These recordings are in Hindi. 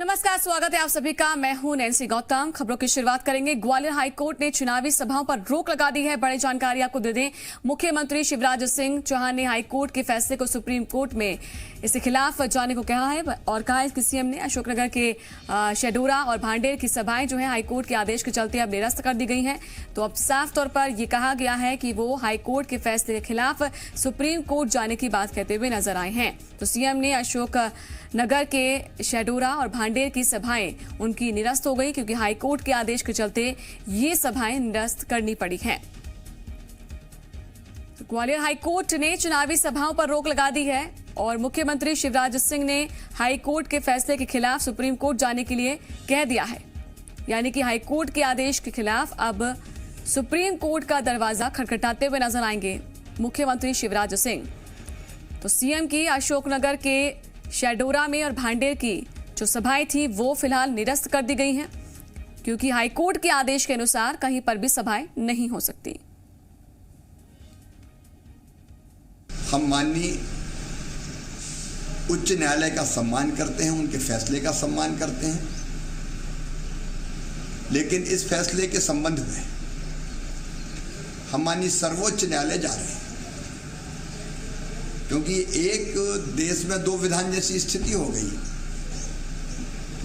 नमस्कार, स्वागत है आप सभी का। मैं हूं नैन्सी गौतम। खबरों की शुरुआत करेंगे। ग्वालियर हाईकोर्ट ने चुनावी सभाओं पर रोक लगा दी है। बड़ी जानकारी आपको दे दें, मुख्यमंत्री शिवराज सिंह चौहान ने हाईकोर्ट के फैसले को सुप्रीम कोर्ट में इसके खिलाफ जाने को कहा है और कहा है कि सीएम ने अशोकनगर के शेडोरा और भांडेर की सभाएं जो है हाईकोर्ट के आदेश के चलते अब निरस्त कर दी गई हैं। तो अब साफ तौर पर यह कहा गया है कि वो हाईकोर्ट के फैसले के खिलाफ सुप्रीम कोर्ट जाने की बात कहते हुए नजर आए हैं। तो सीएम ने अशोक नगर के शेडोरा और भांडेर की सभाएं उनकी निरस्त हो गई क्योंकि हाईकोर्ट के आदेश के चलते ये सभाएं निरस्त करनी पड़ी हैं। तो ग्वालियर हाईकोर्ट ने चुनावी सभाओं पर रोक लगा दी है और मुख्यमंत्री शिवराज सिंह ने हाईकोर्ट के फैसले के खिलाफ सुप्रीम कोर्ट जाने के लिए कह दिया है। यानी कि हाईकोर्ट के आदेश के खिलाफ अब सुप्रीम कोर्ट का दरवाजा खटखटाते हुए नजर आएंगे मुख्यमंत्री शिवराज सिंह। तो सीएम की अशोकनगर के शेडोरा में और भांडेर की जो सभाएं थी वो फिलहाल निरस्त कर दी गई हैं क्योंकि हाईकोर्ट के आदेश के अनुसार कहीं पर भी सभाएं नहीं हो सकती। हम माननीय उच्च न्यायालय का सम्मान करते हैं, उनके फैसले का सम्मान करते हैं, लेकिन इस फैसले के संबंध में हम माननीय सर्वोच्च न्यायालय जा रहे हैं क्योंकि एक देश में दो विधान जैसी स्थिति हो गई।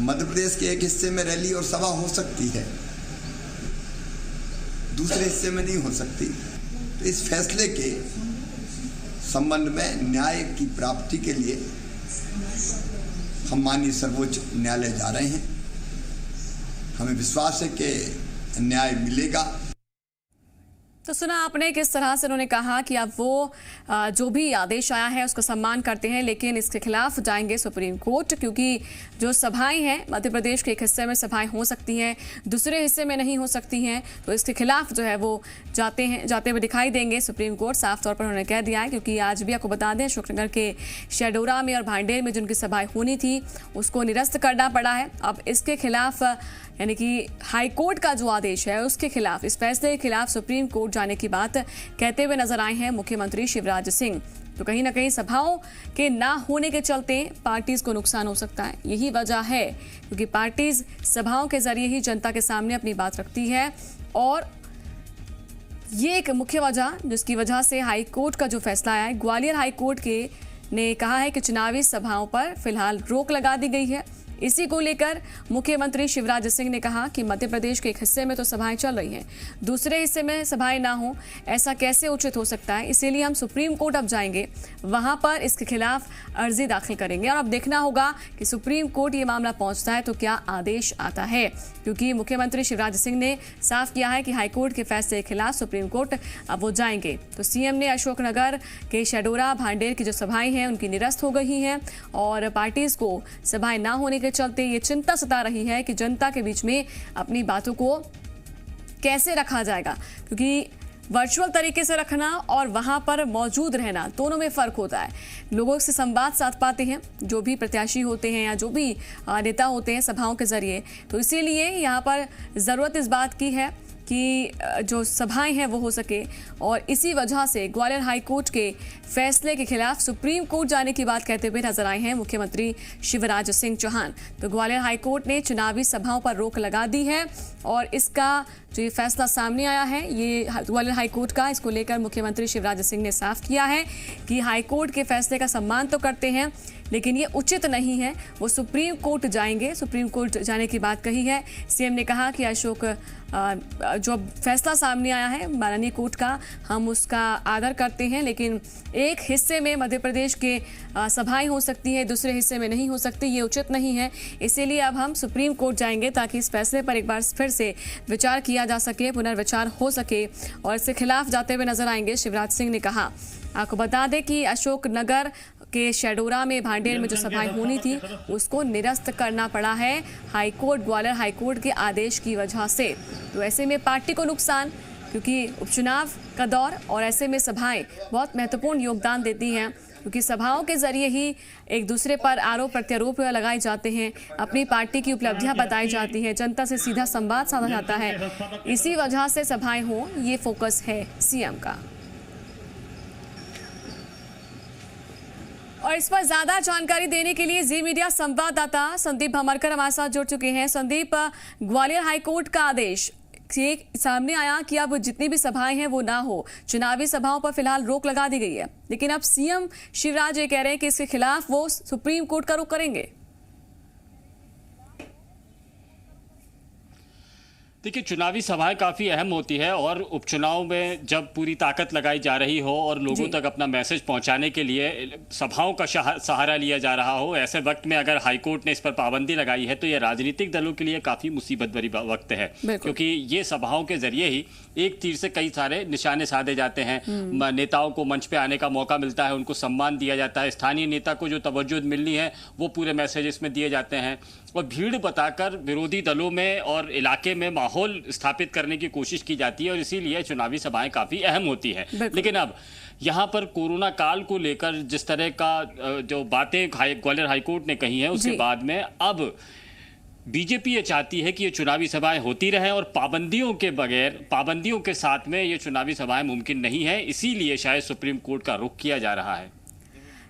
मध्य प्रदेश के एक हिस्से में रैली और सभा हो सकती है, दूसरे हिस्से में नहीं हो सकती। तो इस फैसले के संबंध में न्याय की प्राप्ति के लिए हम माननीय सर्वोच्च न्यायालय जा रहे हैं। हमें विश्वास है कि न्याय मिलेगा। तो सुना आपने किस तरह से उन्होंने कहा कि अब वो जो भी आदेश आया है उसका सम्मान करते हैं, लेकिन इसके खिलाफ जाएंगे सुप्रीम कोर्ट क्योंकि जो सभाएं हैं मध्य प्रदेश के एक हिस्से में सभाएं हो सकती हैं, दूसरे हिस्से में नहीं हो सकती हैं। तो इसके खिलाफ जो है वो जाते हुए दिखाई देंगे सुप्रीम कोर्ट। साफ तौर पर उन्होंने कह दिया है क्योंकि आज भी आपको बता दें अशोकनगर के शेडोरा में और भांडेर में जिनकी सभाएं होनी थी उसको निरस्त करना पड़ा है। अब इसके खिलाफ यानी कि हाईकोर्ट का जो आदेश है उसके खिलाफ, इस फैसले के खिलाफ सुप्रीम कोर्ट जाने की बात कहते हुए नजर आए हैं मुख्यमंत्री शिवराज सिंह। तो कहीं ना कहीं सभाओं के ना होने के चलते पार्टीज को नुकसान हो सकता है। यही वजह है क्योंकि पार्टीज सभाओं के जरिए ही जनता के सामने अपनी बात रखती है और ये एक मुख्य वजह जिसकी वजह से हाईकोर्ट का जो फैसला आया है, ग्वालियर हाईकोर्ट के ने कहा है कि चुनावी सभाओं पर फिलहाल रोक लगा दी गई है। इसी को लेकर मुख्यमंत्री शिवराज सिंह ने कहा कि मध्य प्रदेश के एक हिस्से में तो सभाएं चल रही हैं, दूसरे हिस्से में सभाएं ना हो, ऐसा कैसे उचित हो सकता है। इसीलिए हम सुप्रीम कोर्ट अब जाएंगे, वहां पर इसके खिलाफ अर्जी दाखिल करेंगे और अब देखना होगा कि सुप्रीम कोर्ट ये मामला पहुंचता है तो क्या आदेश आता है। क्योंकि मुख्यमंत्री शिवराज सिंह ने साफ किया है कि हाईकोर्ट के फैसले के खिलाफ सुप्रीम कोर्ट अब वो जाएंगे। तो सीएम ने अशोकनगर के शेडोरा भांडेर की जो सभाएं हैं उनकी निरस्त हो गई हैं और पार्टीज को सभाएं ना होने के चलते ये चिंता सता रही है कि जनता के बीच में अपनी बातों को कैसे रखा जाएगा, क्योंकि वर्चुअल तरीके से रखना और वहां पर मौजूद रहना दोनों में फर्क होता है। लोगों से संवाद साध पाते हैं जो भी प्रत्याशी होते हैं या जो भी नेता होते हैं सभाओं के जरिए। तो इसीलिए यहाँ पर जरूरत इस बात की है कि जो सभाएं हैं वो हो सके और इसी वजह से ग्वालियर हाईकोर्ट के फैसले के खिलाफ सुप्रीम कोर्ट जाने की बात कहते हुए नजर आए हैं मुख्यमंत्री शिवराज सिंह चौहान। तो ग्वालियर हाईकोर्ट ने चुनावी सभाओं पर रोक लगा दी है और इसका जो ये फैसला सामने आया है ये ग्वालियर हाईकोर्ट का, इसको लेकर मुख्यमंत्री शिवराज सिंह ने साफ किया है कि हाईकोर्ट के फैसले का सम्मान तो करते हैं लेकिन ये उचित नहीं है, वो सुप्रीम कोर्ट जाएंगे। सुप्रीम कोर्ट जाने की बात कही है। सीएम ने कहा कि अशोक जो फैसला सामने आया है माननीय कोर्ट का, हम उसका आदर करते हैं, लेकिन एक हिस्से में मध्य प्रदेश के सभाएं हो सकती है, दूसरे हिस्से में नहीं हो सकती, ये उचित नहीं है। इसीलिए अब हम सुप्रीम कोर्ट जाएंगे ताकि इस फैसले पर एक बार फिर से विचार किया जा सके, पुनर्विचार हो सके और इसके खिलाफ जाते हुए नजर आएंगे शिवराज सिंह ने कहा। आपको बता दें कि अशोकनगर के शेडोरा में भांडेर में जो सभाएं होनी थी उसको निरस्त करना पड़ा है हाईकोर्ट, ग्वालियर हाईकोर्ट के आदेश की वजह से। तो ऐसे में पार्टी को नुकसान, क्योंकि उपचुनाव का दौर और ऐसे में सभाएं बहुत महत्वपूर्ण योगदान देती हैं क्योंकि सभाओं के जरिए ही एक दूसरे पर आरोप प्रत्यारोप लगाए जाते हैं, अपनी पार्टी की उपलब्धियां बताई जाती हैं, जनता से सीधा संवाद साधा जाता है। इसी वजह से सभाएं हों, ये फोकस है सीएम का। और इस पर ज्यादा जानकारी देने के लिए जी मीडिया संवाददाता संदीप भमरकर हमारे साथ जुड़ चुके हैं। संदीप, ग्वालियर हाईकोर्ट का आदेश ये सामने आया कि अब जितनी भी सभाएं हैं वो ना हो, चुनावी सभाओं पर फिलहाल रोक लगा दी गई है, लेकिन अब सीएम शिवराज ये कह रहे हैं कि इसके खिलाफ वो सुप्रीम कोर्ट का रुख करेंगे। देखिए, चुनावी सभाएं काफ़ी अहम होती है और उपचुनाव में जब पूरी ताकत लगाई जा रही हो और लोगों तक अपना मैसेज पहुंचाने के लिए सभाओं का सहारा लिया जा रहा हो, ऐसे वक्त में अगर हाईकोर्ट ने इस पर पाबंदी लगाई है तो ये राजनीतिक दलों के लिए काफ़ी मुसीबत भरी वक्त है, क्योंकि ये सभाओं के जरिए ही एक तीर से कई सारे निशाने साधे जाते हैं। नेताओं को मंच पे आने का मौका मिलता है, उनको सम्मान दिया जाता है, स्थानीय नेता को जो तवज्जो मिलनी है वो पूरे मैसेज इसमें दिए जाते हैं और भीड़ बताकर विरोधी दलों में और इलाके में माहौल स्थापित करने की कोशिश की जाती है और इसीलिए चुनावी सभाएं काफ़ी अहम होती है। लेकिन अब यहाँ पर कोरोना काल को लेकर जिस तरह का जो बातें ग्वालियर हाईकोर्ट ने कही है उसके बाद में अब बीजेपी ये चाहती है कि ये चुनावी सभाएं होती रहें और पाबंदियों के बगैर, पाबंदियों के साथ में ये चुनावी सभाएं मुमकिन नहीं है, इसीलिए शायद सुप्रीम कोर्ट का रुख किया जा रहा है।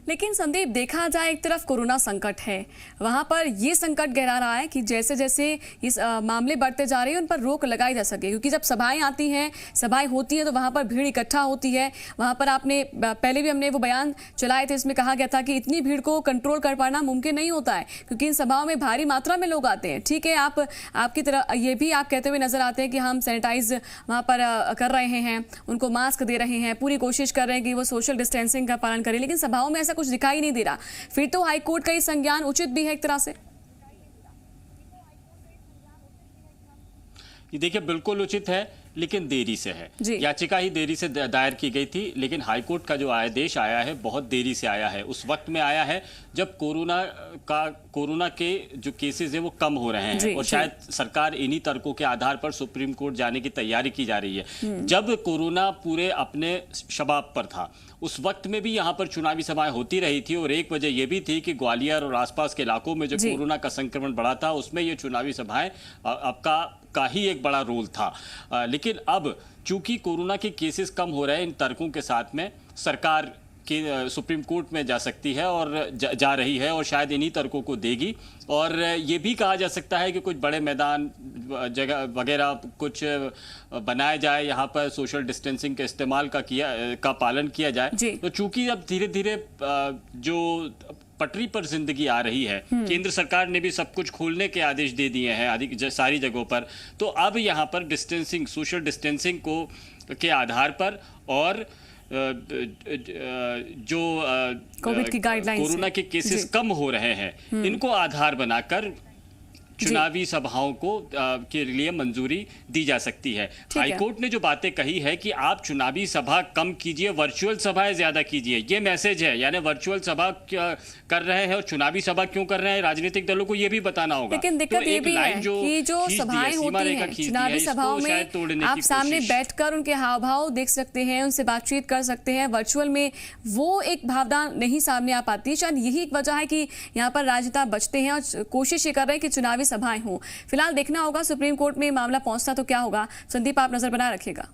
लेकिन संदीप, देखा जाए एक तरफ कोरोना संकट है, वहां पर ये संकट गहरा रहा है कि जैसे जैसे इस मामले बढ़ते जा रहे हैं उन पर रोक लगाई जा सके, क्योंकि जब सभाएं आती हैं, सभाएं होती हैं तो वहां पर भीड़ इकट्ठा होती है। वहां पर आपने पहले भी हमने वो बयान चलाए थे, इसमें कहा गया था कि इतनी भीड़ को कंट्रोल कर पाना मुमकिन नहीं होता है, क्योंकि इन सभाओं में भारी मात्रा में लोग आते हैं। ठीक है, आपकी तरह ये भी आप कहते हुए नजर आते हैं कि हम सैनिटाइज वहां पर कर रहे हैं, उनको मास्क दे रहे हैं, पूरी कोशिश कर रहे हैं कि वो सोशल डिस्टेंसिंग का पालन करें, लेकिन सभाओं में ऐसा कुछ दिखाई नहीं दे रहा। फिर तो हाईकोर्ट का ये संज्ञान उचित भी है एक तरह से। ये देखिए, बिल्कुल उचित है, लेकिन देरी से है। याचिका ही देरी से दायर की गई थी, लेकिन हाईकोर्ट का जो आदेश आया है बहुत देरी से आया है। उस वक्त में आया है जब कोरोना के जो केसेस हैं वो कम हो रहे हैं और शायद सरकार इन्हीं तर्कों के आधार पर सुप्रीम कोर्ट जाने की तैयारी की जा रही है। जब कोरोना पूरे अपने शबाब पर था उस वक्त में भी यहाँ पर चुनावी सभाएं होती रही थी और एक वजह यह भी थी कि ग्वालियर और आसपास के इलाकों में जो कोरोना का संक्रमण बढ़ा था उसमें ये चुनावी सभाएं का ही एक बड़ा रोल था। लेकिन अब चूंकि कोरोना के केसेस कम हो रहे हैं, इन तर्कों के साथ में सरकार की सुप्रीम कोर्ट में जा सकती है और जा रही है और शायद इन्हीं तर्कों को देगी। और ये भी कहा जा सकता है कि कुछ बड़े मैदान जगह वगैरह कुछ बनाए जाए, यहाँ पर सोशल डिस्टेंसिंग के इस्तेमाल का पालन किया जाए। तो चूंकि अब धीरे धीरे जो पटरी पर जिंदगी आ रही है, केंद्र सरकार ने भी सब कुछ खोलने के आदेश दे दिए हैं सारी जगहों पर, तो अब यहाँ पर डिस्टेंसिंग, सोशल डिस्टेंसिंग के आधार पर और जो कोविड की गाइडलाइंस, कोरोना के केसेस कम हो रहे हैं, इनको आधार बनाकर चुनावी सभाओं को के लिए मंजूरी दी जा सकती है। हाईकोर्ट ने जो बातें कही है कि आप चुनावी सभा कम कीजिए, वर्चुअल सभाएं ज्यादा कीजिए, ये मैसेज है। यानी वर्चुअल सभा कर रहे हैं और चुनावी सभा क्यों कर रहे हैं, राजनीतिक दलों को ये भी बताना होगा। लेकिन दिक्कत ये भी है कि जो सभाएं होती हैं चुनावी सभाओं में आप सामने बैठकर उनके हाव भाव देख सकते हैं, उनसे बातचीत कर सकते हैं। वर्चुअल में वो एक भावना नहीं सामने आ पाती। शायद यही एक वजह है कि यहाँ पर राजनेता बचते हैं और कोशिश ये कर रहे हैं कि चुनावी सभाएं हों। फिलहाल देखना होगा सुप्रीम कोर्ट में मामला पहुंचता तो क्या होगा। संदीप, आप नजर बनाए रखिएगा।